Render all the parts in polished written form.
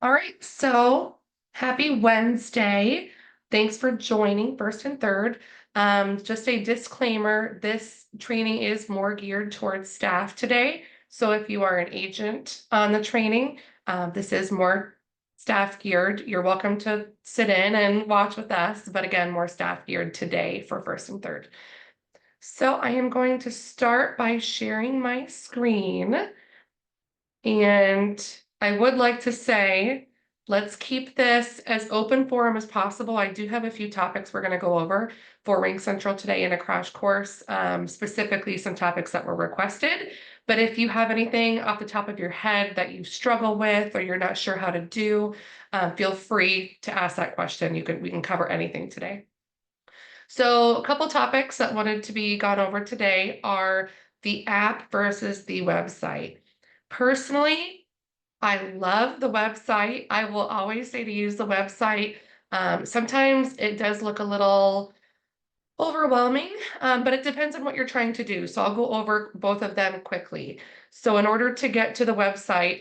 All right, so happy Wednesday. Thanks for joining first and third. Just a disclaimer, this training is more geared towards staff today. So if you are an agent on the training, this is more staff geared. You're welcome to sit in and watch with us, but again, more staff geared today for first and third. So I am going to start by sharing my screen. And I would like to say, let's keep this as open forum as possible. I do have a few topics we're going to go over for RingCentral today in a crash course, specifically some topics that were requested. But if you have anything off the top of your head that you struggle with or you're not sure how to do, feel free to ask that question. We can cover anything today. So a couple topics that wanted to be gone over today are the app versus the website. Personally, I love the website. I will always say to use the website. Sometimes it does look a little overwhelming, but it depends on what you're trying to do. So I'll go over both of them quickly. So in order to get to the website,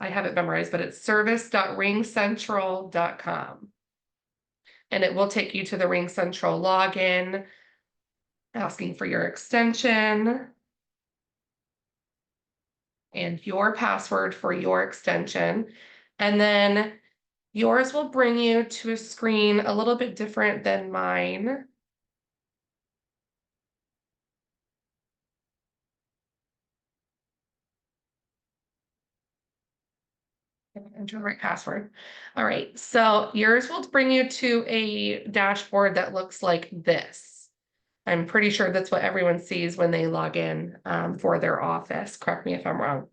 I have it memorized, but it's service.ringcentral.com. And it will take you to the RingCentral login, asking for your extension and your password for your extension. And then yours will bring you to a screen a little bit different than mine. Enter the right password. All right, so yours will bring you to a dashboard that looks like this. I'm pretty sure that's what everyone sees when they log in for their office. Correct me if I'm wrong.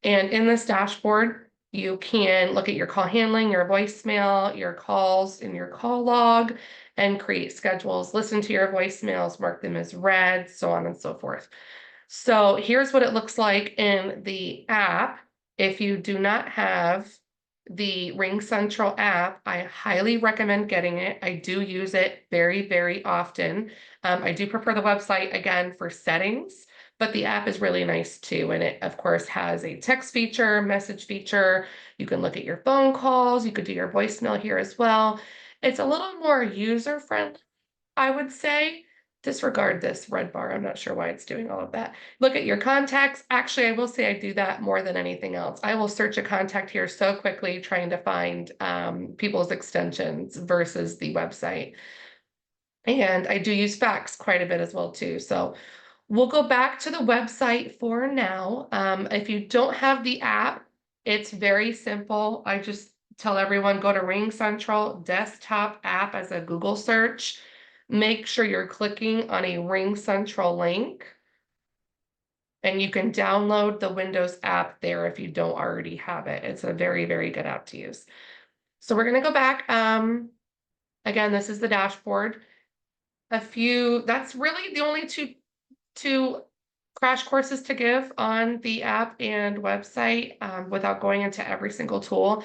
And in this dashboard, you can look at your call handling, your voicemail, your calls in your call log, and create schedules, listen to your voicemails, mark them as read, so on and so forth. So here's what it looks like in the app. If you do not have the RingCentral app, I highly recommend getting it. I do use it very, very often. I do prefer the website again for settings, but the app is really nice too. And it, of course, has a text feature, message feature. You can look at your phone calls. You could do your voicemail here as well. It's a little more user friendly, I would say. Disregard this red bar. I'm not sure why it's doing all of that. Look at your contacts. Actually, I will say I do that more than anything else. I will search a contact here so quickly trying to find people's extensions versus the website. And I do use fax quite a bit as well too. So we'll go back to the website for now. If you don't have the app, it's very simple. I just tell everyone go to RingCentral desktop app as a Google search. Make sure you're clicking on a RingCentral link. And you can download the Windows app there if you don't already have it. It's a very, very good app to use. So we're going to go back. Again, this is the dashboard. That's really the only two crash courses to give on the app and website without going into every single tool.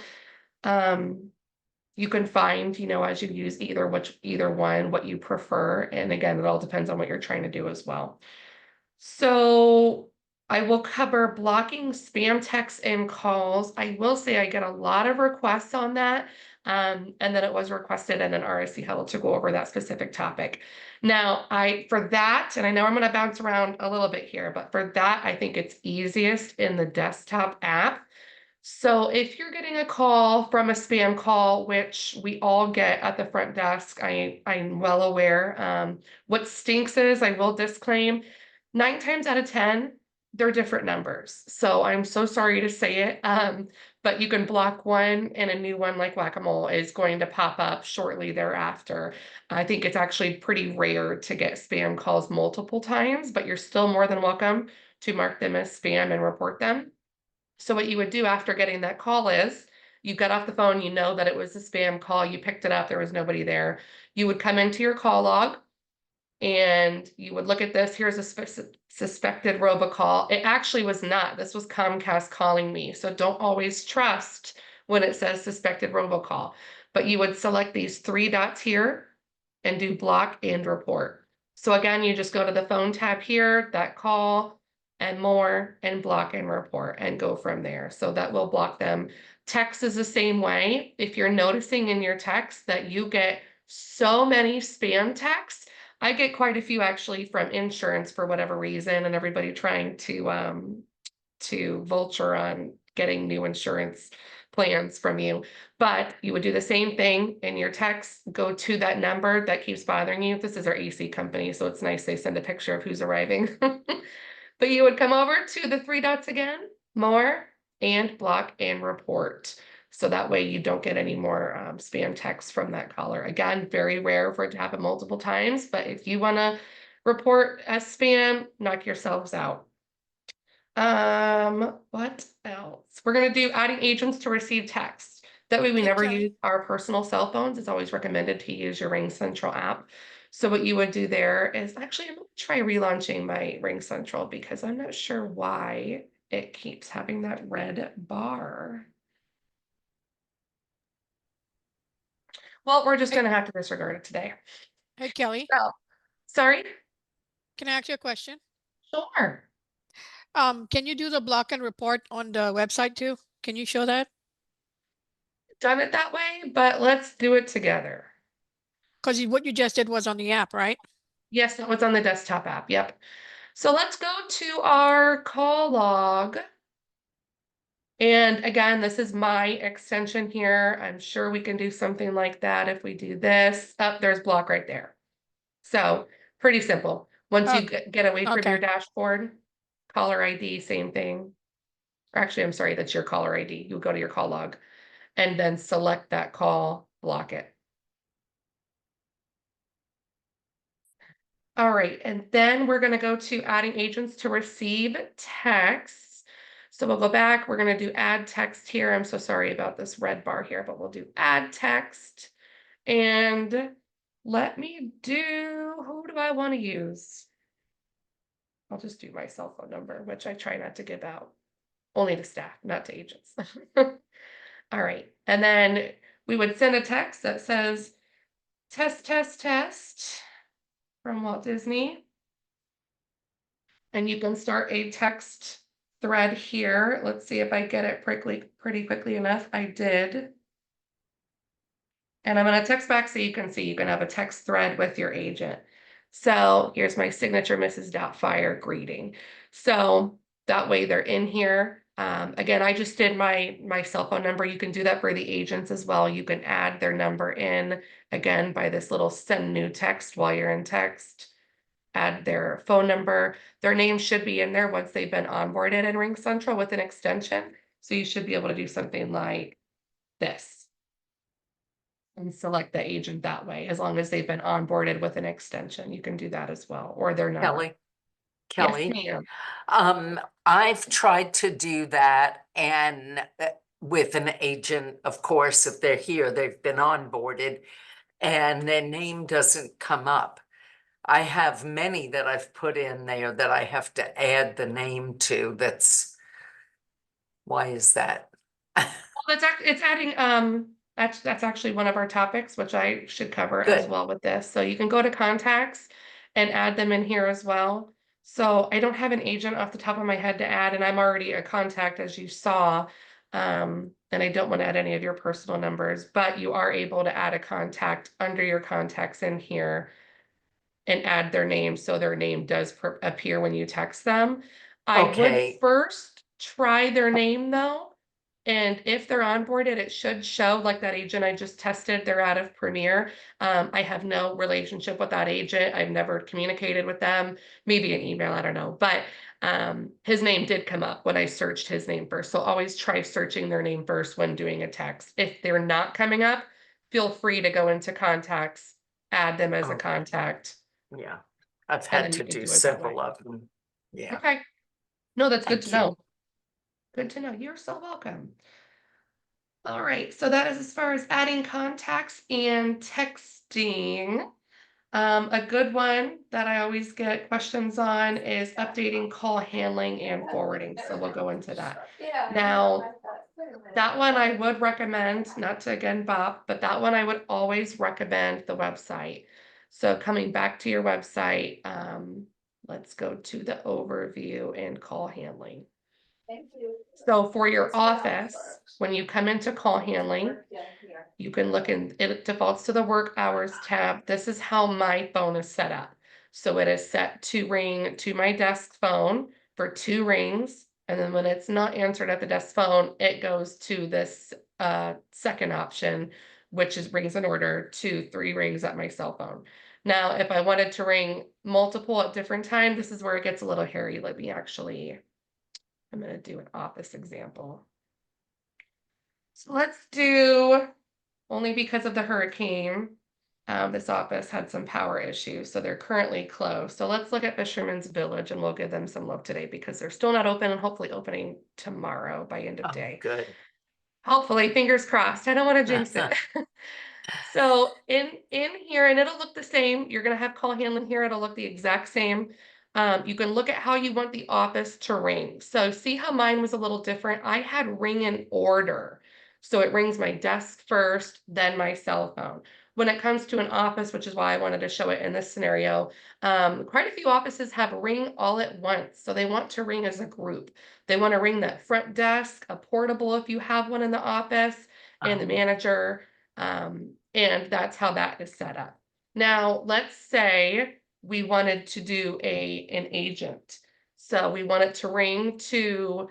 You can find, as you use either one, what you prefer. And again, it all depends on what you're trying to do as well. So I will cover blocking spam texts and calls. I will say I get a lot of requests on that. And then it was requested in an RSC huddle to go over that specific topic. Now, for that, and I know I'm going to bounce around a little bit here, but for that, I think it's easiest in the desktop app. So if you're getting a call from a spam call, which we all get at the front desk, I'm well aware. What stinks is, I will disclaim, 9 times out of 10, they're different numbers. So I'm so sorry to say it, but you can block one and a new one like whack-a-mole is going to pop up shortly thereafter. I think it's actually pretty rare to get spam calls multiple times, but you're still more than welcome to mark them as spam and report them. So what you would do after getting that call is you got off the phone, you know that it was a spam call, you picked it up, there was nobody there. You would come into your call log and you would look at this. Here's a suspected robocall. It actually was not. This was Comcast calling me. So don't always trust when it says suspected robocall. But you would select these 3 dots here and do block and report. So again, you just go to the phone tab here, that call and more, and block and report and go from there. So that will block them Text is the same way. If you're noticing in your text that you get so many spam texts, I get quite a few actually from insurance for whatever reason, and everybody trying to vulture on getting new insurance plans from you. But you would do the same thing in your text, go to that number that keeps bothering you. This is our AC company, so it's nice they send a picture of who's arriving. But you would come over to the three dots again, more, and block and report. So that way you don't get any more spam texts from that caller. Again, very rare for it to happen multiple times, but if you want to report as spam, knock yourselves out. What else? We're gonna do adding agents to receive text. That way we Hey, never Kelly. use our personal cell phones. It's always recommended to use your RingCentral app. So what you would do there is actually I'm gonna try relaunching my RingCentral because I'm not sure why it keeps having that red bar. Well, we're just Hey, gonna have to disregard it today. hey, Kelly. So, sorry? Can I ask you a question? Sure. Can you do the block and report on the website too? Can you show that? Done it that way, but let's do it together. Because what you just did was on the app, right? Yes, that was on the desktop app. Yep. So let's go to our call log. And again, this is my extension here. I'm sure we can do something like that if we do this. Up there's block right there. So pretty simple. Once Oh, you get away from your okay. dashboard, caller ID, same thing. Or actually, I'm sorry, that's your caller ID. You go to your call log and then select that call, block it. All right, and then we're gonna go to adding agents to receive texts. So we'll go back, we're gonna do add text here. I'm so sorry about this red bar here, but we'll do add text. And let me do, who do I want to use? I'll just do my cell phone number, which I try not to give out. Only to staff, not to agents. All right, and then we would send a text that says, test, test, test from Walt Disney. And you can start a text thread here. Let's see if I get it pretty quickly enough. I did. And I'm going to text back so you can see you can have a text thread with your agent. So here's my signature Mrs. Doubtfire greeting. So that way they're in here. Again, I just did my cell phone number. You can do that for the agents as well. You can add their number in again by this little send new text while you're in text. Add their phone number. Their name should be in there once they've been onboarded in RingCentral with an extension. So you should be able to do something like this and select the agent that way. As long as they've been onboarded with an extension, you can do that as well, or their number. Kelly, Yes, Kelly, ma'am. I've tried to do that and with an agent, of course, if they're here, they've been onboarded and their name doesn't come up. I have many that I've put in there that I have to add the name to. Why is that? Well, it's adding that's actually one of our topics, which I should cover as Good. well with this. So you can go to contacts and add them in here as well. So I don't have an agent off the top of my head to add, and I'm already a contact as you saw. And I don't want to add any of your personal numbers, but you are able to add a contact under your contacts in here and add their name so their name does appear when you text them. I would Okay. first try their name though. And if they're onboarded, it should show like that agent I just tested, they're out of Premier. I have no relationship with that agent. I've never communicated with them, maybe an email, I don't know. But his name did come up when I searched his name first. So always try searching their name first when doing a text. If they're not coming up, feel free to go into contacts, add them as a Okay. contact, Yeah. I've and had then to you can do do it that way. several of them. Yeah. Okay. No, that's good to Thank you. know. Good to know. You're so welcome. All right, so that is as far as adding contacts and texting. A good one that I always get questions on is updating call handling and forwarding. So we'll go into that. Now, that one I would recommend, not to again Bob, but that one I would always recommend the website. So coming back to your website, let's go to the overview and call handling. So for your office, when you come into call handling, you can look in, it defaults to the work hours tab. This is how my phone is set up. So it is set to ring to my desk phone for 2 rings. And then when it's not answered at the desk phone, it goes to this second option, which is rings in order to 3 rings at my cell phone. Now, if I wanted to ring multiple at different times, this is where it gets a little hairy. Let me actually, I'm gonna do an office example. So let's do, only because of the hurricane, this office had some power issues, so they're currently closed. So let's look at Fisherman's Village and we'll give them some love today because they're still not open and hopefully opening tomorrow by end of Oh, day. good. Hopefully, fingers crossed. I don't want to jinx it. So in here, and it'll look the same. You're gonna have call handling here. It'll look the exact same. You can look at how you want the office to ring. So see how mine was a little different. I had ring in order. So it rings my desk first, then my cell phone. When it comes to an office, which is why I wanted to show it in this scenario, quite a few offices have ring all at once. So they want to ring as a group. They want to ring that front desk, a portable if you have one in the office, and the manager. And that's how that is set up. Now, let's say we wanted to do an agent. So we want it to ring to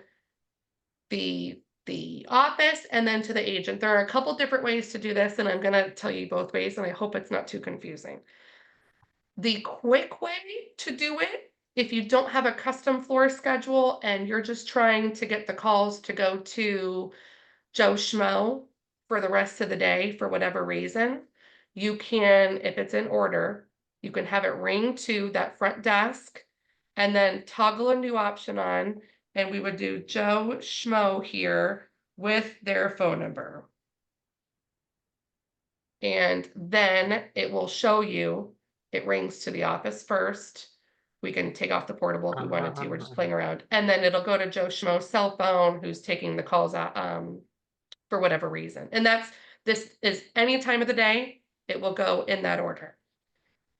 the office and then to the agent. There are a couple different ways to do this, and I'm gonna tell you both ways, and I hope it's not too confusing. The quick way to do it, if you don't have a custom floor schedule and you're just trying to get the calls to go to Joe Schmo for the rest of the day for whatever reason, you can, if it's in order, you can have it ring to that front desk and then toggle a new option on, and we would do Joe Schmo here with their phone number. And then it will show you, it rings to the office first. We can take off the portable if we wanted to, we're just playing around. And then it'll go to Joe Schmo's cell phone, who's taking the calls out, for whatever reason. And this is any time of the day, it will go in that order.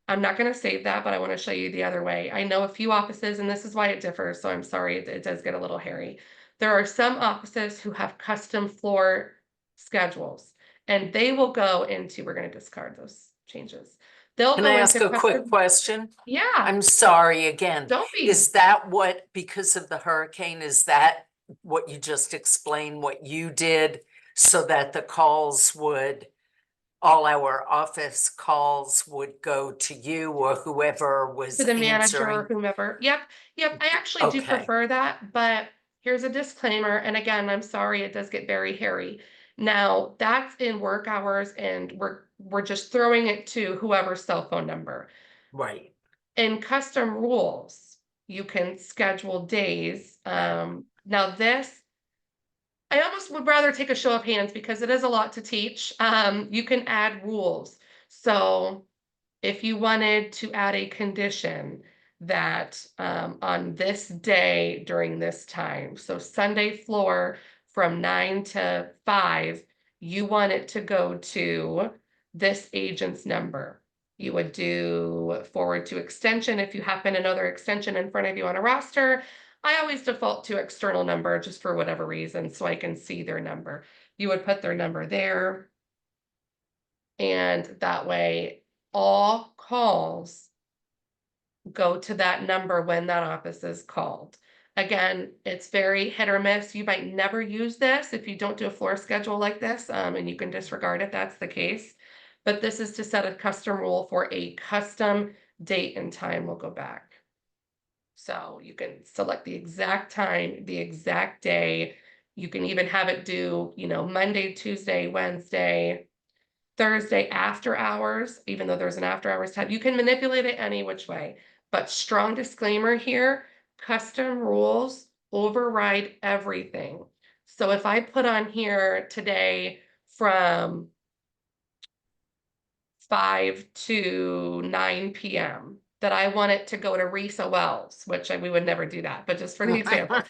I'm not gonna save that, but I wanna show you the other way. I know a few offices, and this is why it differs, so I'm sorry, it does get a little hairy. There are some offices who have custom floor schedules, and they will go into, we're gonna discard those changes. They'll Can go I ask into a quick custom, question? yeah, I'm sorry again. don't be. Is that what, because of the hurricane, is that what you just explained, what you did so that the calls would, all our office calls would go to you or whoever was To the manager or answering? whomever. Yep, I actually do Okay. prefer that, but here's a disclaimer, and again, I'm sorry, it does get very hairy. Now, that's in work hours, and we're just throwing it to whoever's cell phone number. Right. In custom rules, you can schedule days. Now this, I almost would rather take a show of hands because it is a lot to teach. You can add rules. So if you wanted to add a condition that on this day during this time, so Sunday floor from 9 to 5, you want it to go to this agent's number. You would do forward to extension if you happen to know their extension in front of you on a roster. I always default to external number just for whatever reason, so I can see their number. You would put their number there. And that way, all calls go to that number when that office is called. Again, it's very hit or miss. You might never use this if you don't do a floor schedule like this, and you can disregard it, that's the case. But this is to set a custom rule for a custom date and time. We'll go back. So you can select the exact time, the exact day. You can even have it do, Monday, Tuesday, Wednesday, Thursday after hours, even though there's an after hours tab. You can manipulate it any which way. But strong disclaimer here, custom rules override everything. So if I put on here today from 5 to 9 p.m., that I want it to go to Risa Wells, which we would never do that, but just for the example.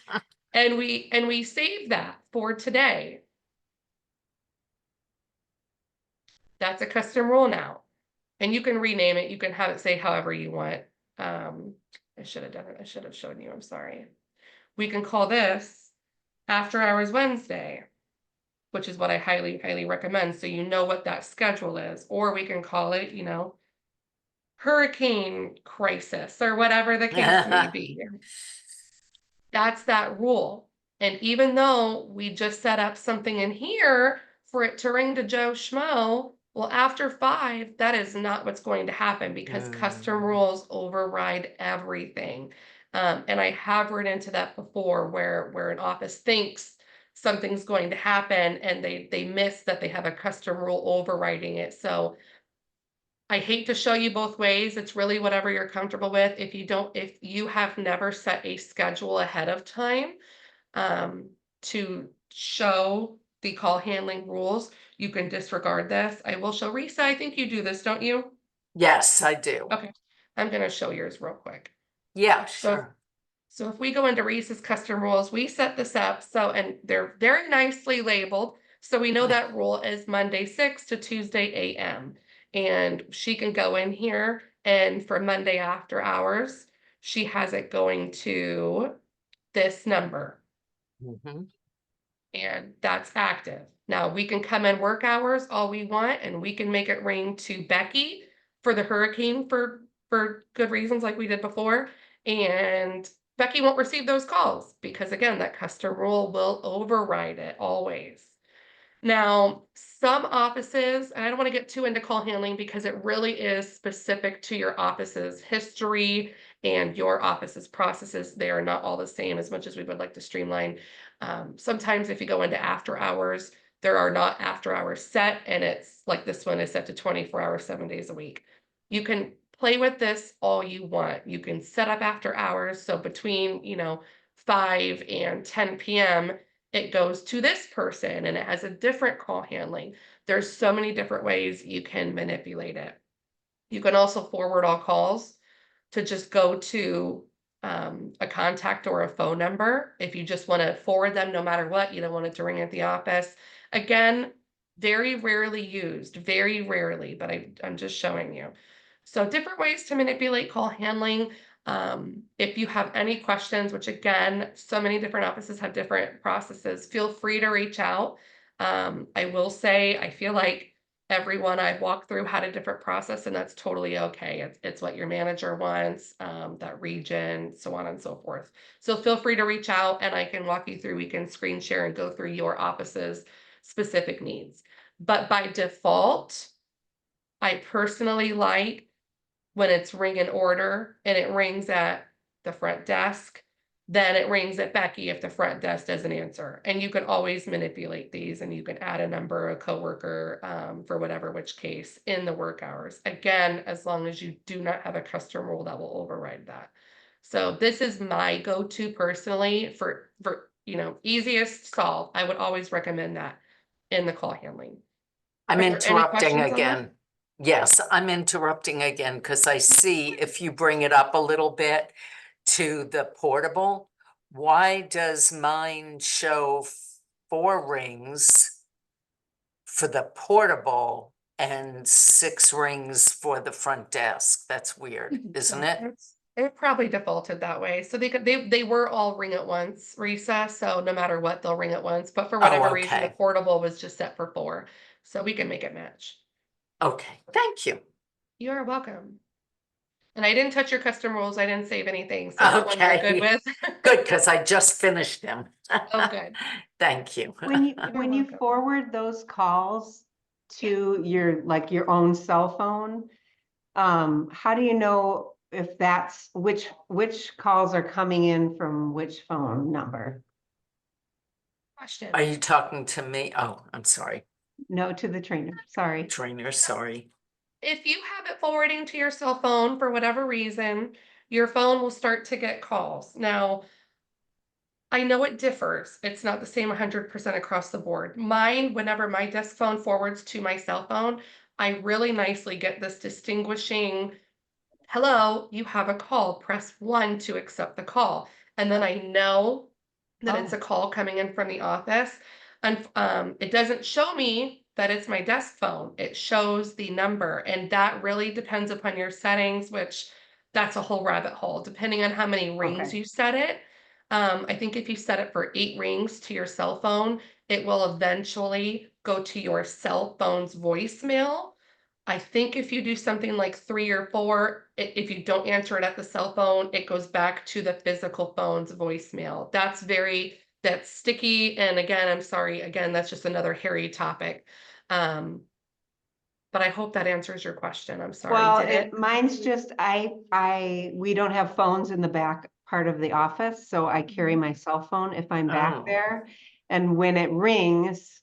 And we save that for today. That's a custom rule now. And you can rename it. You can have it say however you want. I should have done it. I should have shown you. I'm sorry. We can call this after hours Wednesday, which is what I highly, highly recommend. So you know what that schedule is, or we can call it, hurricane crisis or whatever the case may be. That's that rule. And even though we just set up something in here for it to ring to Joe Schmo, well, after 5, that is not what's going to happen because custom rules override everything. And I have run into that before where an office thinks something's going to happen and they miss that they have a custom rule overriding it. So I hate to show you both ways. It's really whatever you're comfortable with. If you have never set a schedule ahead of time, to show the call handling rules, you can disregard this. I will show Risa. I think you do this, don't you? Yes, I do. Okay. I'm gonna show yours real quick. Yeah, So sure. So if we go into Risa's custom rules, we set this up and they're very nicely labeled. So we know that rule is Monday 6 to Tuesday AM. And she can go in here and for Monday after hours, she has it going to this number Mhm. and that's active. Now we can come in work hours all we want and we can make it ring to Becky for the hurricane for good reasons like we did before. And Becky won't receive those calls because again, that custom rule will override it always. Now, some offices, and I don't want to get too into call handling because it really is specific to your office's history and your office's processes. They are not all the same as much as we would like to streamline. Sometimes if you go into after hours, there are not after hours set, and it's like this one is set to 24 hours, 7 days a week. You can play with this all you want. You can set up after hours. So between, 5 and 10 p.m., it goes to this person and it has a different call handling. There's so many different ways you can manipulate it. You can also forward all calls to just go to a contact or a phone number. If you just want to forward them no matter what, you don't want it to ring at the office. Again, very rarely used, very rarely, but I'm just showing you. So different ways to manipulate call handling. If you have any questions, which again, so many different offices have different processes, feel free to reach out. I will say, I feel like everyone I've walked through had a different process, and that's totally okay. It's what your manager wants, that region, so on and so forth. So feel free to reach out and I can walk you through, we can screen share and go through your office's specific needs. But by default, I personally like when it's ring in order and it rings at the front desk, then it rings at Becky if the front desk doesn't answer. And you can always manipulate these and you can add a number, a coworker, for whatever which case in the work hours. Again, as long as you do not have a custom rule that will override that. So this is my go-to personally for easiest solve. I would always recommend that in the call handling. I'm Are there any interrupting questions on that? again. Yes, I'm interrupting again because I see if you bring it up a little bit to the portable, why does mine show 4 rings for the portable and 6 rings for the front desk? That's weird, isn't it? It probably defaulted that way. So they were all ring at once, Risa. So no matter what, they'll ring at once. But for whatever reason, the okay. portable was just set for 4. So we can make it match. Okay, thank you. You are welcome. And I didn't touch your custom rules. I didn't save anything. So that one you're good with. Good, because I just finished them. Oh, good. Thank you. When you You're when you welcome. forward those calls to your own cell phone, how do you know if that's which calls are coming in from which phone number? Question. Are you talking to me? Oh, I'm sorry. No, to the trainer. Sorry. Trainer, sorry. If you have it forwarding to your cell phone for whatever reason, your phone will start to get calls. Now, I know it differs. It's not the same 100% across the board. Mine, whenever my desk phone forwards to my cell phone, I really nicely get this distinguishing, hello, you have a call, press 1 to accept the call. And then I know that it's a call coming in from the office. And it doesn't show me that it's my desk phone. It shows the number. And that really depends upon your settings, which that's a whole rabbit hole. Depending on how many rings Okay. you set it, I think if you set it for 8 rings to your cell phone, it will eventually go to your cell phone's voicemail. I think if you do something like 3 or 4, if you don't answer it at the cell phone, it goes back to the physical phone's voicemail. That's sticky. And again, I'm sorry, again, that's just another hairy topic. But I hope that answers your question. I'm sorry, Well, did it? mine's just, we don't have phones in the back part of the office, so I carry my cell phone if I'm back Oh. there. And when it rings,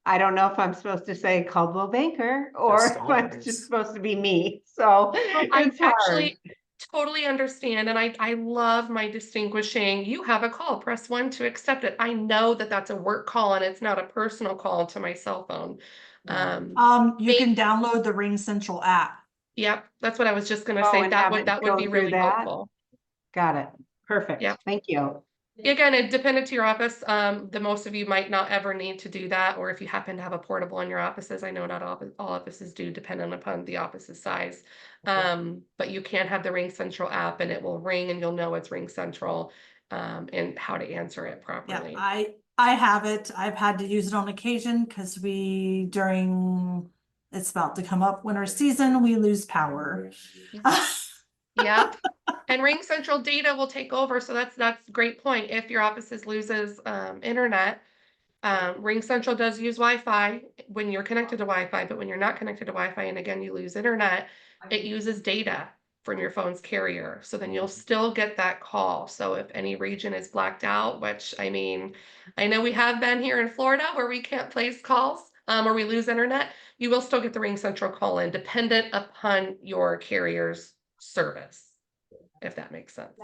I don't know if I'm supposed to say Coldwell Banker or Just if I'm always. just supposed to be me, so Well, I it's hard. actually totally understand, and I love my distinguishing, you have a call, press 1 to accept it. I know that that's a work call and it's not a personal call to my cell phone. You can download the RingCentral app. Yep, that's what I was just gonna Oh, say. and That have would it that would go be through really that? helpful. Got it, perfect, Yep. thank you. Again, it depended to your office. The most of you might not ever need to do that, or if you happen to have a portable in your offices. I know not all offices do, depending upon the office's size. But you can have the RingCentral app, and it will ring, and you'll know it's RingCentral, and how to answer it Yeah, properly. I have it. I've had to use it on occasion because it's about to come up winter season, we lose power. Yep. And RingCentral data will take over. So that's a great point. If your offices loses internet, RingCentral does use Wi-Fi when you're connected to Wi-Fi, but when you're not connected to Wi-Fi and again you lose internet, it uses data from your phone's carrier. So then you'll still get that call. So if any region is blacked out, which I mean, I know we have been here in Florida where we can't place calls or we lose internet, you will still get the RingCentral call in dependent upon your carrier's service, if that makes sense.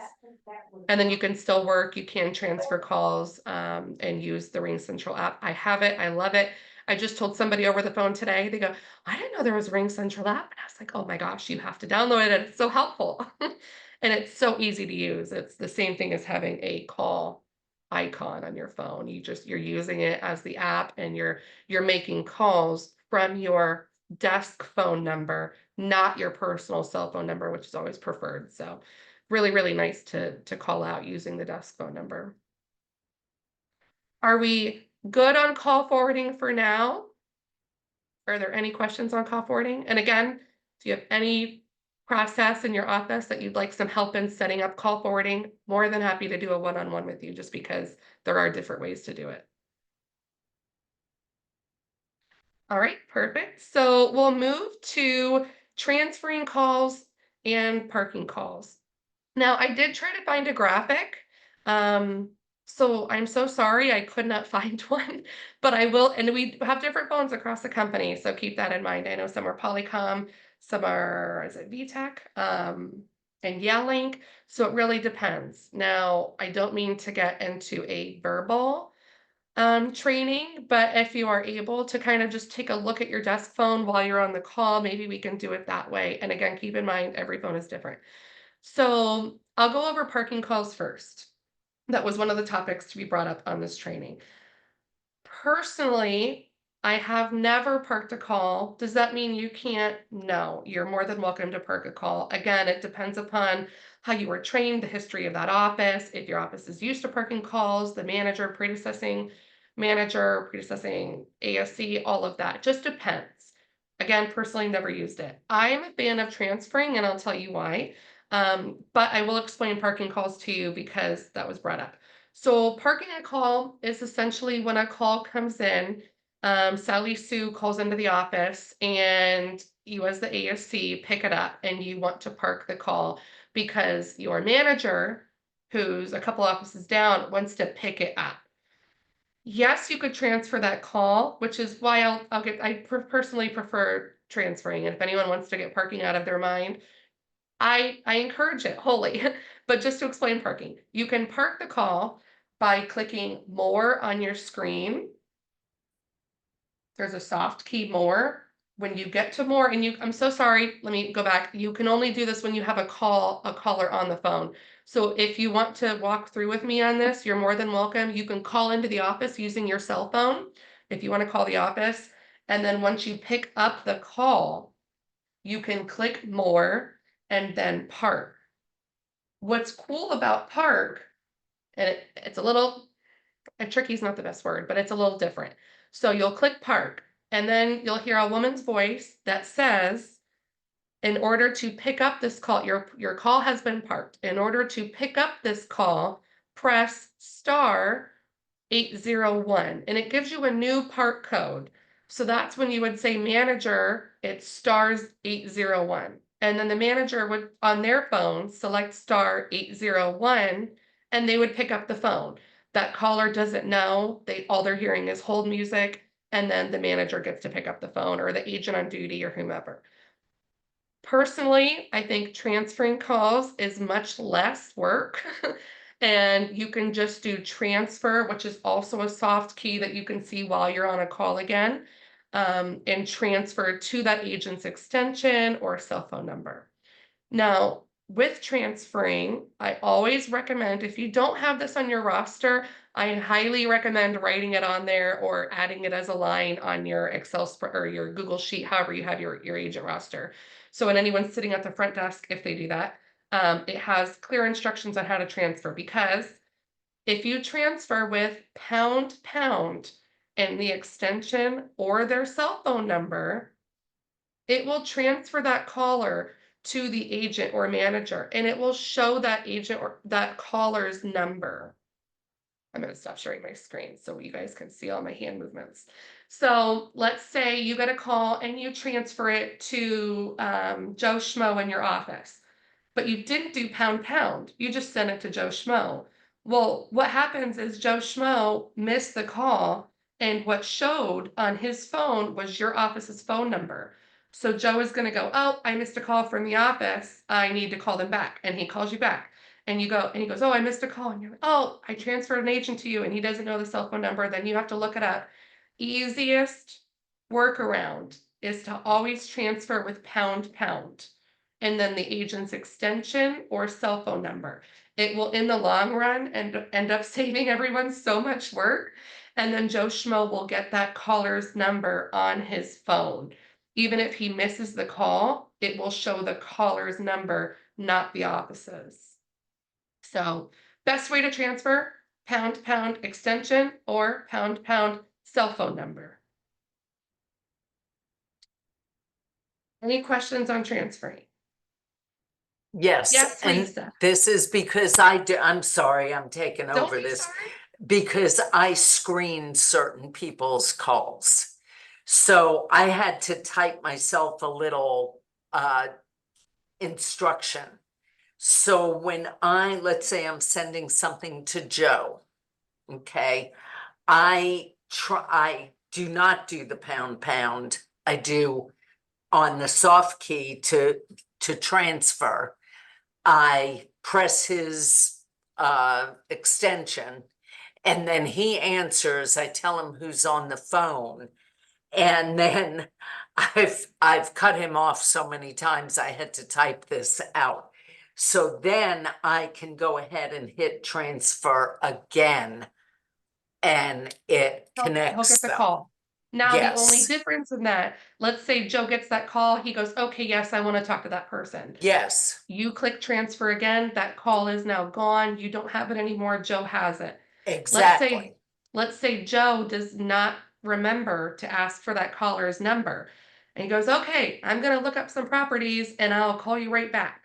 And then you can still work, you can transfer calls and use the RingCentral app. I have it, I love it. I just told somebody over the phone today, they go, I didn't know there was a RingCentral app. And I was like, oh my gosh, you have to download it. It's so helpful. And it's so easy to use. It's the same thing as having a call icon on your phone. You're using it as the app and you're making calls from your desk phone number, not your personal cell phone number, which is always preferred. So really, really nice to call out using the desk phone number. Are we good on call forwarding for now? Are there any questions on call forwarding? And again, do you have any process in your office that you'd like some help in setting up call forwarding? More than happy to do a one-on-one with you just because there are different ways to do it. All right, perfect. So we'll move to transferring calls and parking calls. Now, I did try to find a graphic. So I'm so sorry I could not find one, but I will, and we have different phones across the company, so keep that in mind. I know some are Polycom, some are, is it VTech, and Yelink, so it really depends. Now, I don't mean to get into a verbal training, but if you are able to kind of just take a look at your desk phone while you're on the call, maybe we can do it that way. And again, keep in mind, every phone is different. So I'll go over parking calls first. That was one of the topics to be brought up on this training. Personally, I have never parked a call. Does that mean you can't? No, you're more than welcome to park a call. Again, it depends upon how you were trained, the history of that office, if your office is used to parking calls, the manager, predecessing ASC, all of that. It just depends. Again, personally, never used it. I am a fan of transferring, and I'll tell you why. But I will explain parking calls to you because that was brought up. So parking a call is essentially when a call comes in, Sally Sue calls into the office and you as the ASC pick it up and you want to park the call because your manager, who's a couple offices down, wants to pick it up. Yes, you could transfer that call, which is why I personally prefer transferring it. If anyone wants to get parking out of their mind, I encourage it wholly, but just to explain parking, you can park the call by clicking more on your screen. There's a soft key more. When you get to more and I'm so sorry, let me go back. You can only do this when you have a caller on the phone. So if you want to walk through with me on this, you're more than welcome. You can call into the office using your cell phone if you want to call the office. And then once you pick up the call, you can click more and then park. What's cool about park, And it's a little, tricky is not the best word, but it's a little different. So you'll click park, and then you'll hear a woman's voice that says, in order to pick up this call, your call has been parked. In order to pick up this call, press star 801, and it gives you a new park code. So that's when you would say manager, it's stars 801. And then the manager would, on their phone, select star 801, and they would pick up the phone. That caller doesn't know, all they're hearing is hold music, and then the manager gets to pick up the phone, or the agent on duty, or whomever. Personally, I think transferring calls is much less work. And you can just do transfer, which is also a soft key that you can see while you're on a call again, and transfer to that agent's extension or cell phone number. Now, with transferring, I always recommend, if you don't have this on your roster, I highly recommend writing it on there or adding it as a line on your Excel or your Google Sheet, however you have your agent roster. So when anyone's sitting at the front desk, if they do that, it has clear instructions on how to transfer, because if you transfer with pound in the extension or their cell phone number, it will transfer that caller to the agent or manager, and it will show that agent or that caller's number. I'm going to stop sharing my screen so you guys can see all my hand movements. So let's say you get a call and you transfer it to Joe Schmo in your office, but you didn't do pound. You just sent it to Joe Schmo. Well, what happens is Joe Schmo missed the call, and what showed on his phone was your office's phone number. So Joe is going to go, oh, I missed a call from the office. I need to call them back. And he calls you back. And you go, and he goes, oh, I missed a call. And you're like, oh, I transferred an agent to you, and he doesn't know the cell phone number. Then you have to look it up. Easiest workaround is to always transfer with pound, and then the agent's extension or cell phone number. It will, in the long run, end up saving everyone so much work. And then Joe Schmo will get that caller's number on his phone. Even if he misses the call, it will show the caller's number, not the office's. So best way to transfer, pound extension or pound cell phone number. Any questions on transferring? Yes, Yes, and Lisa. this is because I'm sorry, I'm taking Don't over be this. sorry. Because I screen certain people's calls. So I had to type myself a little instruction. So when let's say I'm sending something to Joe, okay, I do not do the pound. I do on the soft key to transfer. I press his extension, and then he answers. I tell him who's on the phone, and then I've cut him off so many times I had to type this out. So then I can go ahead and hit transfer again, and it He'll connects get the them. call. Now, the only Yes. difference in that, let's say Joe gets that call, he goes, okay, yes, I want to talk to that person. Yes, You click transfer again, that call is now gone. You don't have it anymore. Joe has it. exactly. Let's say Joe does not remember to ask for that caller's number. And he goes, okay, I'm going to look up some properties and I'll call you right back.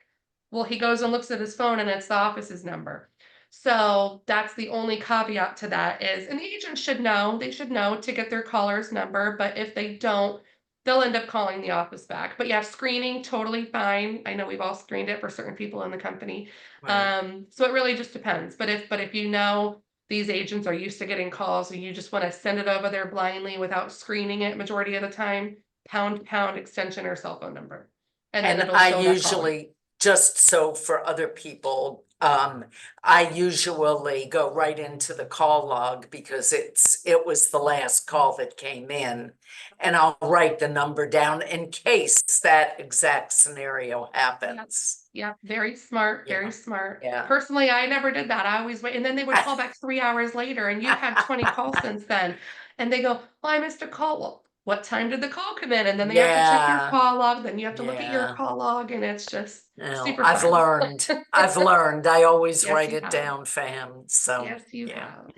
Well, he goes and looks at his phone and it's the office's number. So that's the only caveat to that is, and the agent should know, they should know to get their caller's number, but if they don't, they'll end up calling the office back. But yeah, screening, totally fine. I know we've all screened it for certain people in the company. Right. So it really just depends. But if you know these agents are used to getting calls and you just want to send it over there blindly without screening it majority of the time, pound extension or cell phone number. And then And it'll I show that caller. usually, just so for other people, I usually go right into the call log because it was the last call that came in. And I'll write the number down in case that exact scenario happens. Yeah, very smart, very Yeah, smart. yeah. Personally, I never did that. I always wait, and then they would call back 3 hours later, and you've had 20 calls since then. And they go, well, I missed a call. Well, what time did the call come in? And then they have to check your Yeah. call log, then you have to look at your Yeah. call log, and it's just No, super I've fun. learned. I've learned. I always Yes, write you it have. down for him. So Yes, you yeah. have.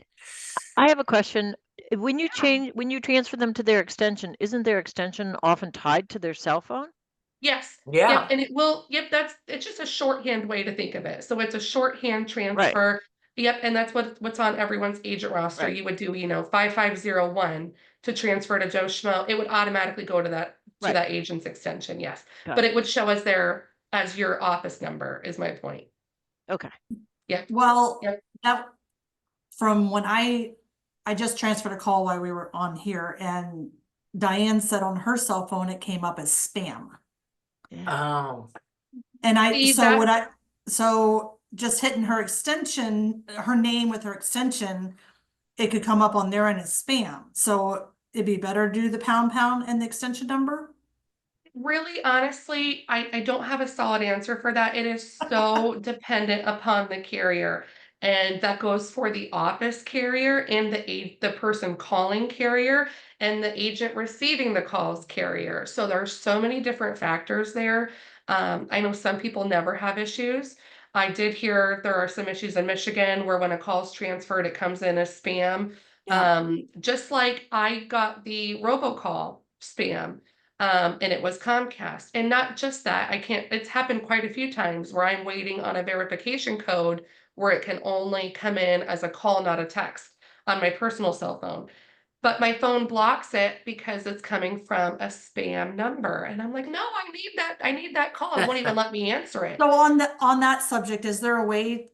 I have a question. When you when you transfer them to their extension, isn't their extension often tied to their cell phone? Yes. Yeah. Yep. And it will, yep, it's just a shorthand way to think of it. So it's a shorthand transfer. Yep. And that's what's on everyone's agent roster. Right. You would do, 5501 to transfer to Joe Schmo. It would automatically go to that Right. agent's extension. Yes. Got But it. it would show us there as your office number is my point. Okay. Yeah. Well, Yep. that, from when I just transferred a call while we were on here, and Diane said on her cell phone, it came up as spam. Oh, And See, so just hitting her extension, her name with her extension, it could come up on there and as spam. So it'd be better to do the pound and the extension number. Really, honestly, I don't have a solid answer for that. It is so dependent upon the carrier. And that goes for the office carrier and the person calling carrier and the agent receiving the calls carrier. So there's so many different factors there. I know some people never have issues. I did hear there are some issues in Michigan where when a call's transferred, it comes in as spam. Yeah. Just like I got the robocall spam. And it was Comcast. And not just that, it's happened quite a few times where I'm waiting on a verification code where it can only come in as a call, not a text on my personal cell phone. But my phone blocks it because it's coming from a spam number. And I'm like, no, I need that call. It won't even let me answer it. So on that subject, is there a way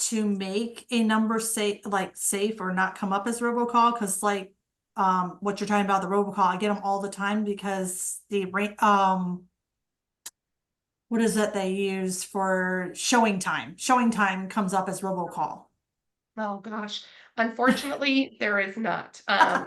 to make a number safe or not come up as robocall? Cause what you're talking about, the robocall, I get them all the time because what is it they use for showing time? Showing time comes up as robocall. Oh gosh. Unfortunately, there is not.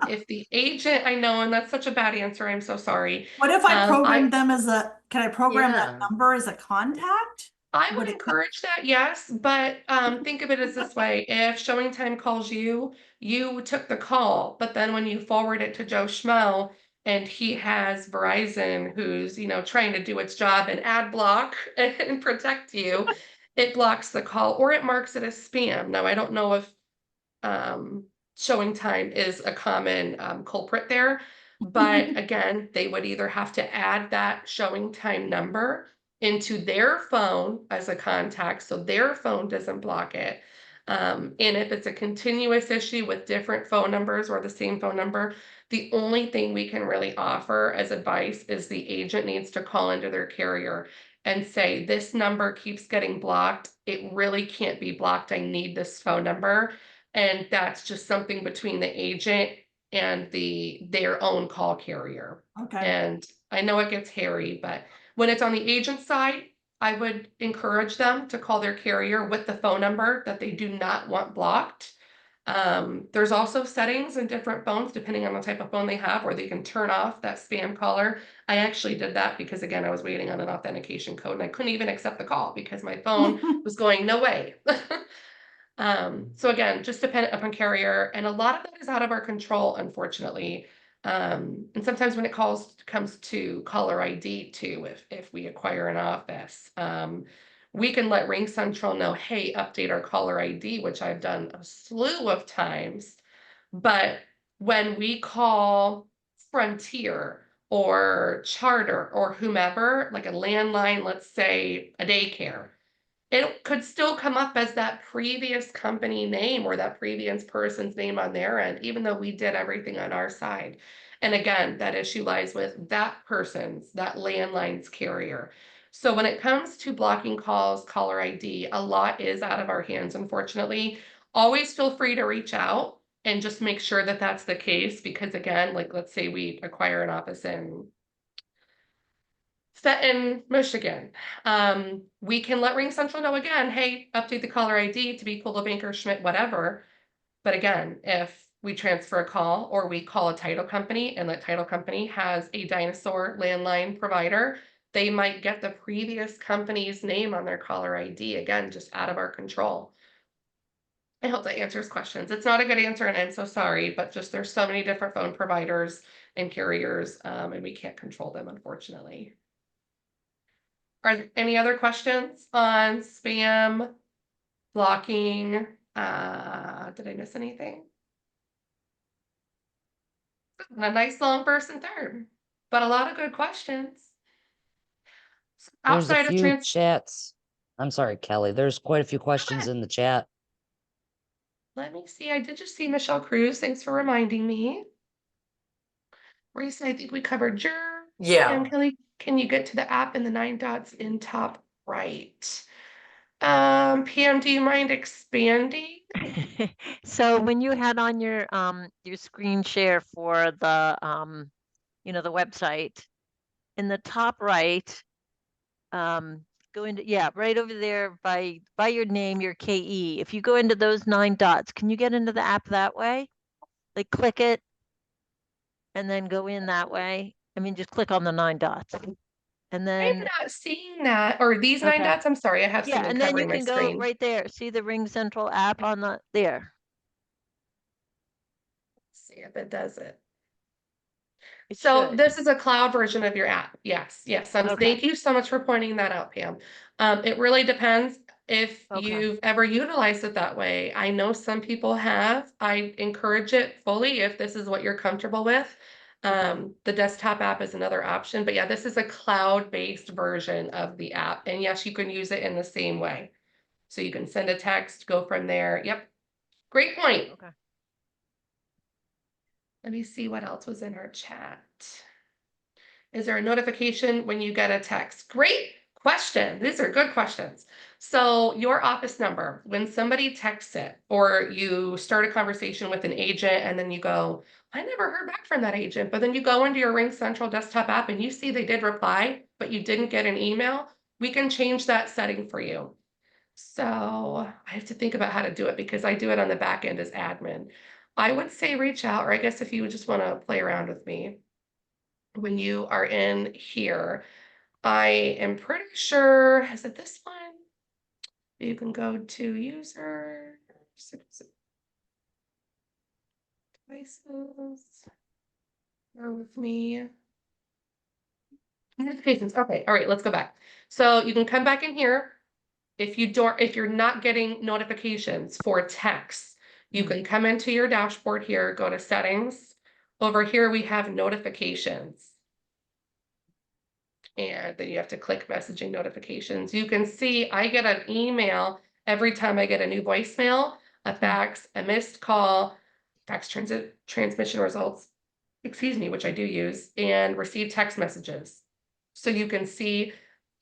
If the agent, I know, and that's such a bad answer. I'm so sorry. What if I program I them can I program that Yeah. number as a contact? I would Would it encourage that, yes, but think of it as this way. If Showing Time calls you, you took the call, but then when you forward it to Joe Schmo and he has Verizon who's, trying to do its job and ad block and protect you, it blocks the call or it marks it as spam. Now, I don't know if Showing Time is a common culprit there. But again, they would either have to add that Showing Time number into their phone as a contact so their phone doesn't block it. And if it's a continuous issue with different phone numbers or the same phone number, the only thing we can really offer as advice is the agent needs to call into their carrier and say, this number keeps getting blocked. It really can't be blocked. I need this phone number. And that's just something between the agent and their own call carrier. Okay. And I know it gets hairy, but when it's on the agent side, I would encourage them to call their carrier with the phone number that they do not want blocked. There's also settings in different phones, depending on the type of phone they have, where they can turn off that spam caller. I actually did that because, again, I was waiting on an authentication code and I couldn't even accept the call because my phone was going, no way. So again, just dependent upon carrier, and a lot of that is out of our control, unfortunately. And sometimes when it comes to caller ID too, if we acquire an office, we can let RingCentral know, hey, update our caller ID, which I've done a slew of times. But when we call Frontier or Charter or whomever, like a landline, let's say a daycare, it could still come up as that previous company name or that previous person's name on their end, even though we did everything on our side. And again, that issue lies with that landline's carrier. So when it comes to blocking calls, caller ID, a lot is out of our hands, unfortunately. Always feel free to reach out and just make sure that that's the case. Because again, like let's say we acquire an office in Michigan. We can let RingCentral know again, hey, update the caller ID to be Coldwell Banker Schmidt, whatever. But again, if we transfer a call or we call a title company and that title company has a dinosaur landline provider, they might get the previous company's name on their caller ID, again, just out of our control. I hope that answers questions. It's not a good answer and I'm so sorry, but just there's so many different phone providers and carriers, and we can't control them, unfortunately. Are there any other questions on spam, blocking? Did I miss anything? A nice long first and third, but a lot of good questions. There's a Outside of few chats. I'm sorry, Kelly. There's quite a few questions in the chat. let me see. I did just see Michelle Cruz. Thanks for reminding me. Reese, I think we covered Jur. Yeah. And Kelly, can you get to the app and the 9 dots in top right? PM, do you mind expanding? So when you had on your screen share for the you know, the website, in the top right, go into, yeah, right over there by your name, your KE. If you go into those 9 dots, can you get into the app that way? Like click it and then go in that way. I mean, just click on the 9 dots. And I'm then, not seeing that, or these 9 Okay. dots. I'm sorry, I have yeah, something and then you covering my can go screen. right there. See the RingCentral app on the, there. See if it does it. It So should. this is a cloud version of your app. Yes. Okay. Thank you so much for pointing that out, Pam. It really depends if Okay. you've ever utilized it that way. I know some people have. I encourage it fully if this is what you're comfortable with. The desktop app is another option, but yeah, this is a cloud-based version of the app. And yes, you can use it in the same way. So you can send a text, go from there. Yep. Great point. Okay. Let me see what else was in our chat. Is there a notification when you get a text? Great question. These are good questions. So your office number, when somebody texts it, or you start a conversation with an agent and then you go, I never heard back from that agent, but then you go into your RingCentral desktop app and you see they did reply, but you didn't get an email, we can change that setting for you. So I have to think about how to do it because I do it on the back end as admin. I would say reach out, or I guess if you just want to play around with me. When you are in here, I am pretty sure, is it this one? You can go to user devices. Bear with me. Notifications. Okay, all right, let's go back. So you can come back in here. If you're not getting notifications for texts, you can come into your dashboard here, go to settings. Over here, we have notifications. And then you have to click messaging notifications. You can see I get an email every time I get a new voicemail, a fax, a missed call, fax transmission results, excuse me, which I do use, and receive text messages. So you can see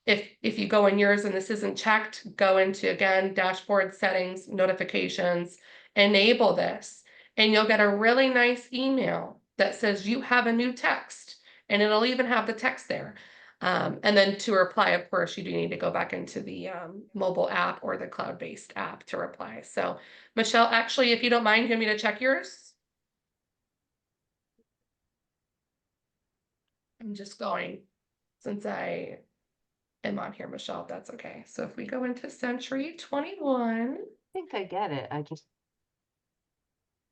if you go in yours and this isn't checked, go into, again, dashboard settings, notifications, enable this, and you'll get a really nice email that says you have a new text, and it'll even have the text there. And then to reply, of course, you do need to go back into the mobile app or the cloud-based app to reply. So, Michelle, actually, if you don't mind, give me to check yours. I'm just going, since I am on here, Michelle, if that's okay. So if we go into Century 21, I think I get it. I just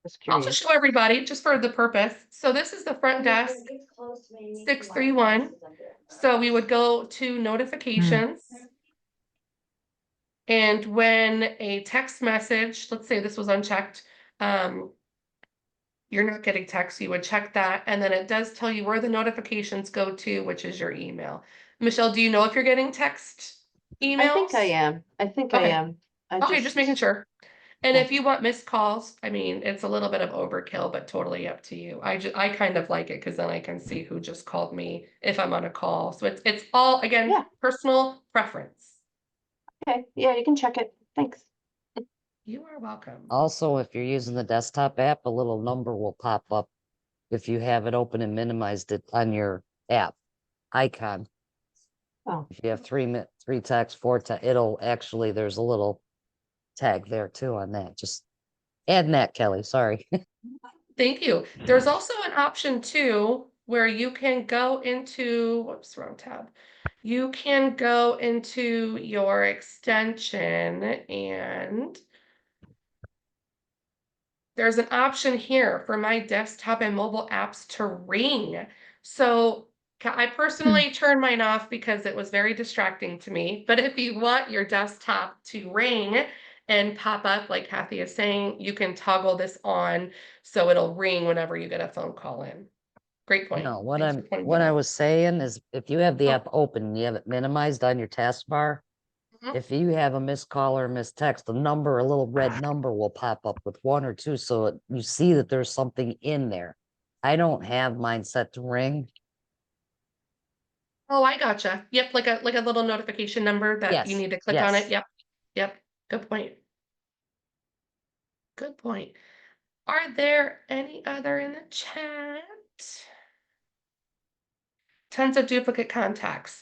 was I'll curious. just show everybody just for the purpose. So this is the front desk 631. So we would go to notifications. And when a text message, let's say this was unchecked, you're not getting text, you would check that. And then it does tell you where the notifications go to, which is your email. Michelle, do you know if you're getting text emails? I think I am. I think I Okay. am. Okay, just making sure. And if you want missed calls, I mean, it's a little bit of overkill, but totally up to you. I kind of like it because then I can see who just called me if I'm on a call. So it's all, again, Yeah. personal preference. Okay, yeah, you can check it. Thanks. You are welcome. Also, if you're using the desktop app, a little number will pop up if you have it open and minimized it on your app icon. Oh. If you have 3 text, 4 text, it'll actually, there's a little tag there too on that. Just add that, Kelly, sorry. Thank you. There's also an option too, where you can go into, whoops, wrong tab. You can go into your extension and there's an option here for my desktop and mobile apps to ring. So I personally turned mine off because it was very distracting to me. But if you want your desktop to ring and pop up, like Kathy is saying, you can toggle this on so it'll ring whenever you get a phone call in. Great point. No, what Thanks for I'm, pointing what that I out. was saying is if you have the Oh. app open, and you have it minimized on your taskbar. Mhm. If you have a missed call or a missed text, a little red number will pop up with 1 or 2, so you see that there's something in there. I don't have mine set to ring. Oh, I gotcha. Yep, like a little notification number that you Yes, need to click on it. yes. Yep. Yep. Good point. Good point. Are there any other in the chat? Tons of duplicate contacts.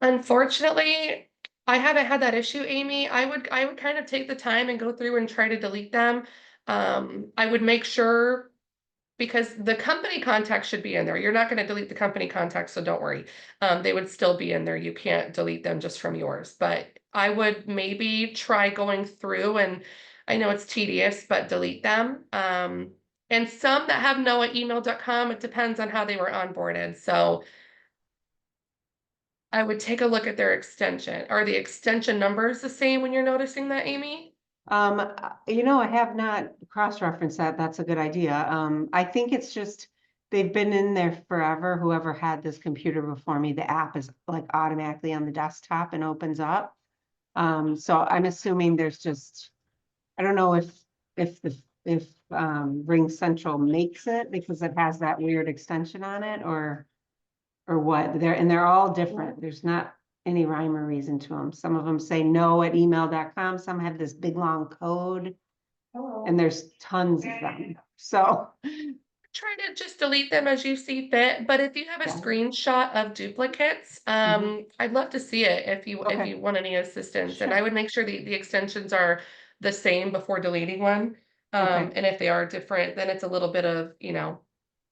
Unfortunately, I haven't had that issue, Amy. I would kind of take the time and go through and try to delete them. I would make sure because the company contacts should be in there. You're not going to delete the company contacts, so don't worry. They would still be in there. You can't delete them just from yours. But I would maybe try going through and I know it's tedious, but delete them. And some that have noah@email.com, it depends on how they were onboarded. So I would take a look at their extension. Are the extension numbers the same when you're noticing that, Amy? I have not cross-referenced that. That's a good idea. I think it's just, they've been in there forever. Whoever had this computer before me, the app is like automatically on the desktop and opens up. So I'm assuming there's just, I don't know if RingCentral makes it because it has that weird extension on it or what. They're all different. There's not any rhyme or reason to them. Some of them say no@email.com. Some have this big long code and there's tons of them. So, Try to just delete them as you see fit, but if you have a Yeah. screenshot of duplicates, I'd love to see it if you Okay. want any assistance. And Sure. I would make sure the extensions are the same before deleting one. Okay. And if they are different, then it's a little bit of,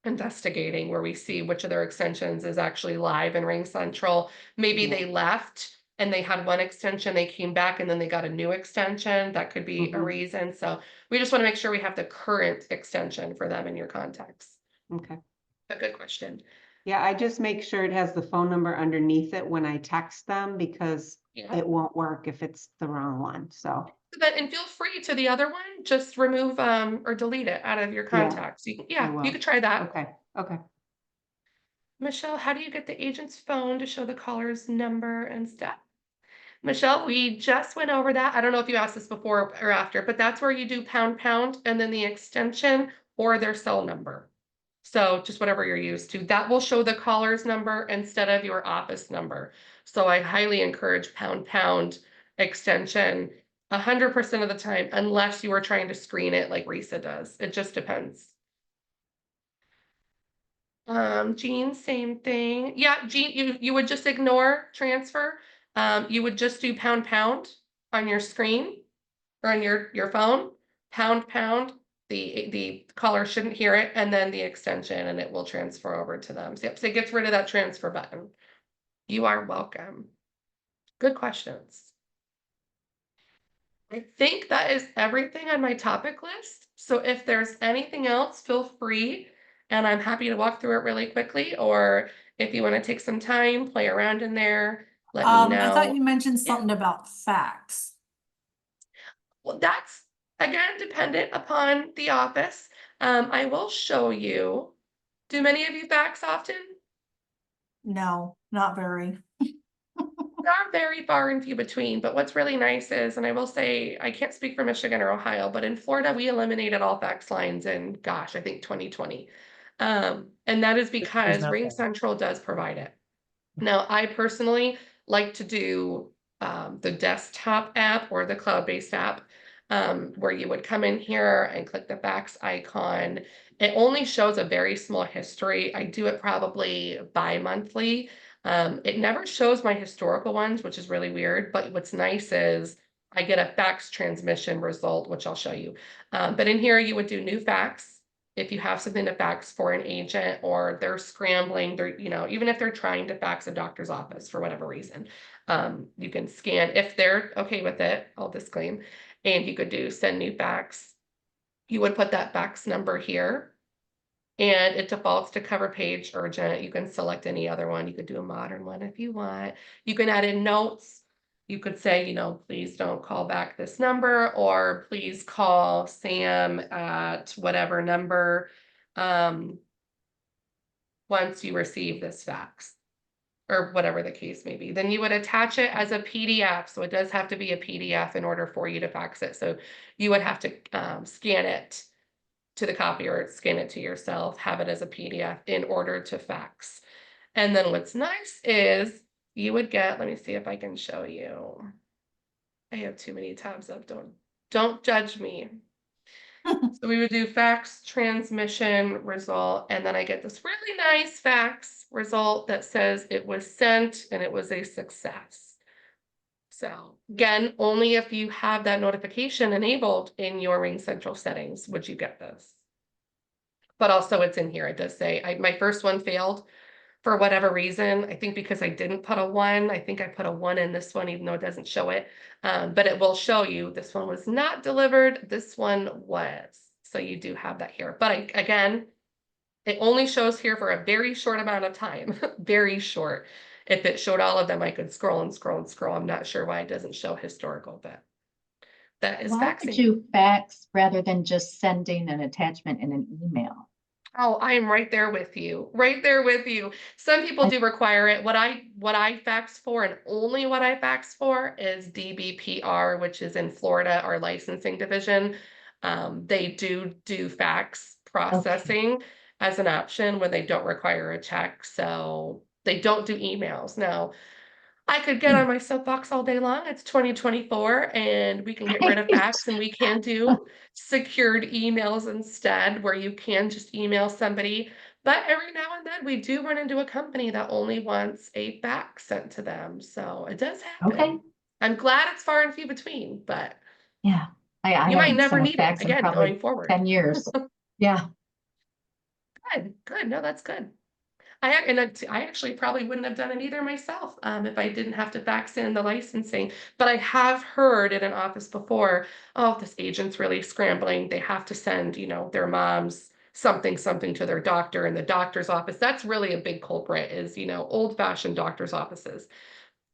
investigating where we see which of their extensions is actually live in RingCentral. Maybe Yeah. they left and they had one extension, they came back and then they got a new extension. That could be a Mhm. reason. So we just want to make sure we have the current extension for them in your contacts. Okay. A good question. Yeah, I just make sure it has the phone number underneath it when I text them because Yeah. it won't work if it's the wrong one. So, And feel free to the other one, just remove or delete it out of your contacts. You will. could try that. Okay. Okay. Michelle, how do you get the agent's phone to show the caller's number and stuff? Michelle, we just went over that. I don't know if you asked this before or after, but that's where you do pound and then the extension or their cell number. So just whatever you're used to, that will show the caller's number instead of your office number. So I highly encourage pound extension 100% of the time, unless you are trying to screen it like Risa does. It just depends. Jean, same thing. Yeah, Jean, you would just ignore transfer. You would just do pound on your screen or on your phone. Pound. The caller shouldn't hear it, and then the extension, and it will transfer over to them. So, yep, so it gets rid of that transfer button. You are welcome. Good questions. I think that is everything on my topic list. So if there's anything else, feel free. And I'm happy to walk through it really quickly. Or if you want to take some time, play around in there, let me I thought know. you mentioned Yeah. something about fax. Well, that's again dependent upon the office. I will show you. Do many of you fax often? No, not very. They are very far and few between, but what's really nice is, and I will say, I can't speak for Michigan or Ohio, but in Florida, we eliminated all fax lines in, gosh, I think 2020. And that is because RingCentral does provide it. Now, I personally like to do the desktop app or the cloud-based app, where you would come in here and click the fax icon. It only shows a very small history. I do it probably bi-monthly. It never shows my historical ones, which is really weird, but what's nice is I get a fax transmission result, which I'll show you. But in here, you would do new fax. If you have something to fax for an agent or they're scrambling, even if they're trying to fax a doctor's office for whatever reason, you can scan if they're okay with it, I'll disclaim, and you could do send new fax. you would put that fax number here. And it defaults to cover page urgent. You can select any other one. You could do a modern one if you want. You can add in notes. You could say, you know, please don't call back this number, or please call Sam at whatever number once you receive this fax, or whatever the case may be. Then you would attach it as a PDF. So it does have to be a PDF in order for you to fax it. So you would have to scan it to the copier, scan it to yourself, have it as a PDF in order to fax. And then what's nice is you would get, let me see if I can show you. I have too many tabs up, don't judge me. So we would do fax transmission result, and then I get this really nice fax result that says it was sent and it was a success. So again, only if you have that notification enabled in your RingCentral settings would you get this. But also it's in here. It does say my first one failed for whatever reason. I think because I didn't put a 1. I think I put a 1 in this one, even though it doesn't show it. But it will show you this one was not delivered. This one was. So you do have that here. But again, it only shows here for a very short amount of time. Very short. If it showed all of them, I could scroll and scroll and scroll. I'm not sure why it doesn't show historical, but that is Why faxing. would you fax rather than just sending an attachment in an email? Oh, I am right there with you. Right there with you. Some people do require it. What I fax for, and only what I fax for, is DBPR, which is in Florida, our licensing division. They do fax processing as an option when they don't require a check. So they don't do emails. Now, I could get on my soapbox all day long. It's 2024 and we can get rid of fax and we can do secured emails instead, where you can just email somebody. But every now and then we do run into a company that only wants a fax sent to them. So it does happen. Okay. I'm glad it's far and few between, but Yeah. I you might haven't never sent a need it fax in again probably going forward. 10 years. Yeah. Good. No, that's good. I actually probably wouldn't have done it either myself, if I didn't have to fax in the licensing. But I have heard in an office before, oh, this agent's really scrambling. They have to send, you know, their mom's something to their doctor in the doctor's office. That's really a big culprit, is, you know, old-fashioned doctor's offices.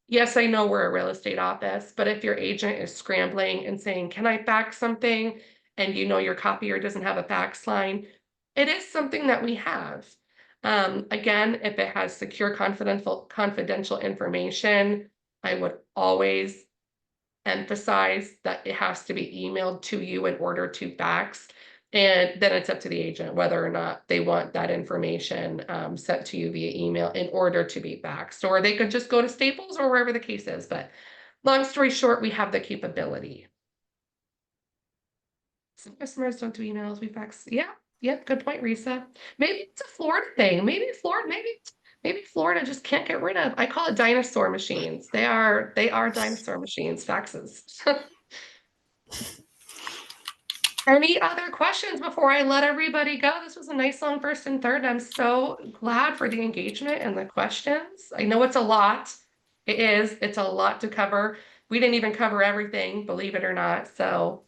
Yes, I know we're a real estate office, but if your agent is scrambling and saying, can I fax something? And you know your copier doesn't have a fax line, it is something that we have. Again, if it has secure confidential information, I would always emphasize that it has to be emailed to you in order to fax. And then it's up to the agent whether or not they want that information sent to you via email in order to be faxed. Or they could just go to Staples or wherever the case is. But long story short, we have the capability. Some customers don't do emails, we fax. Yeah, yep, good point, Risa. Maybe it's a Florida thing. Maybe Florida just can't get rid of. I call it dinosaur machines. They are dinosaur machines, faxes. Any other questions before I let everybody go? This was a nice long first and third. I'm so glad for the engagement and the questions. I know it's a lot. It is. It's a lot to cover. We didn't even cover everything, believe it or not. So,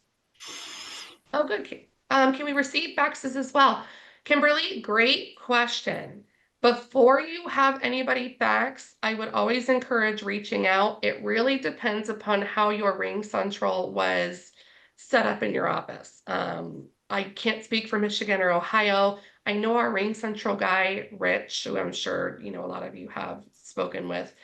oh, good. Can we receive faxes as well? Kimberly, great question. Before you have anybody fax, I would always encourage reaching out. It really depends upon how your RingCentral was set up in your office. I can't speak for Michigan or Ohio. I know our RingCentral guy, Rich, who I'm sure you know a lot of you have spoken with.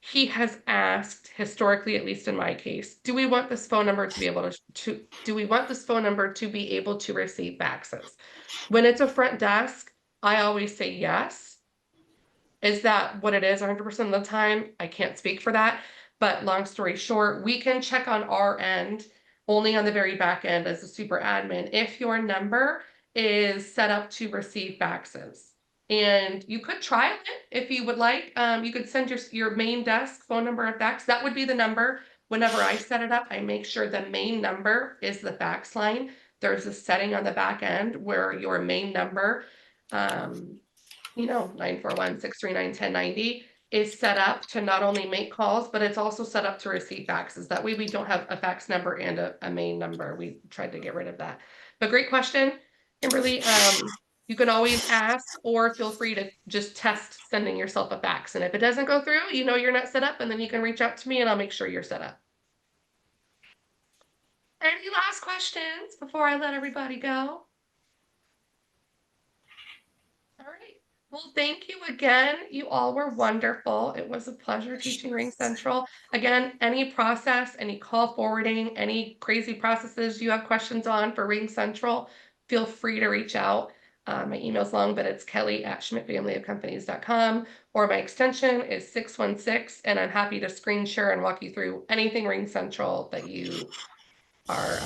He has asked, historically, at least in my case, do we want this phone number to be able to do we want this phone number to be able to receive faxes? When it's a front desk, I always say yes. Is that what it is 100% of the time? I can't speak for that. But long story short, we can check on our end, only on the very back end as a super admin, if your number is set up to receive faxes. And you could trial it if you would like. You could send your main desk phone number and fax. That would be the number. Whenever I set it up, I make sure the main number is the fax line. There's a setting on the back end where your main number, you know, 941-639-1090 is set up to not only make calls, but it's also set up to receive faxes. That way we don't have a fax number and a main number. We tried to get rid of that. But great question, Kimberly. You can always ask or feel free to just test sending yourself a fax. And if it doesn't go through, you know you're not set up, and then you can reach out to me and I'll make sure you're set up. Any last questions before I let everybody go? All right. Well, thank you again. You all were wonderful. It was a pleasure teaching RingCentral. Again, any process, any call forwarding, any crazy processes you have questions on for RingCentral, feel free to reach out. My email's long, but it's kelly@schmidtfamilyofcompanies.com, or my extension is 616, and I'm happy to screen share and walk you through anything RingCentral that you are